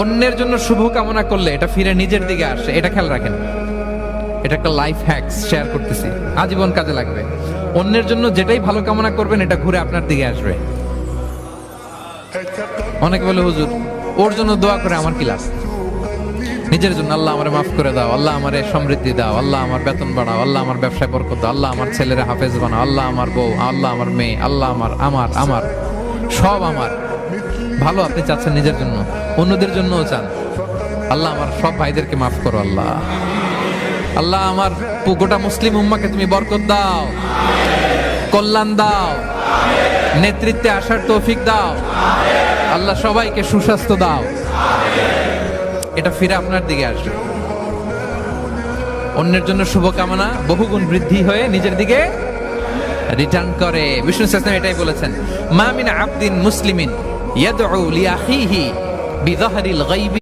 অন্যের জন্য শুভ কামনা করলে এটা ফিরে নিজের দিকে আসে, এটা খেয়াল রাখেন। এটা একটা লাইফ হ্যাকস শেয়ার করতেছি, আজীবন কাজে লাগবে। অন্যের জন্য যেটাই ভালো কামনা করবেন এটা ঘুরে আপনার দিকে আসবে। অনেকে বলে হুজুর ওর জন্য দোয়া করে আমার কি লাভ? নিজের জন্য আল্লাহ আমারে মাফ করে দাও, আল্লাহ আমারে সমৃদ্ধি দাও, আল্লাহ আমার বেতন বাড়াও, আল্লাহ আমার ব্যবসায় বরকত দাও, আল্লাহ আমার ছেলেরা হাফেজ বানাও, আল্লাহ আমার বউ, আল্লাহ আমার মেয়ে, আল্লাহ আমার আমার আমার সব আমার ভালো আপনি চাচ্ছেন নিজের জন্য, অন্যদের জন্যও চান। আল্লাহ আমার সব ভাইদেরকে মাফ করো, আল্লাহ আল্লাহ আমার গোটা মুসলিম উম্মাকে তুমি বরকত দাও, কল্যাণ দাও, নেতৃত্বে আসার তৌফিক দাও, আল্লাহ সবাইকে সুস্বাস্থ্য দাও। এটা ফিরে আপনার দিকে আসবে। অন্যের জন্য শুভকামনা বহুগুণ বৃদ্ধি হয়ে নিজের দিকে রিটার্ন করে। বিষ্ণু সাল্লাল্লাহু এটাই বলেছেন, মা মিন আবদিন মুসলিমিন ইয়াদউ লিআখিহি বিযাহরিল গায়বি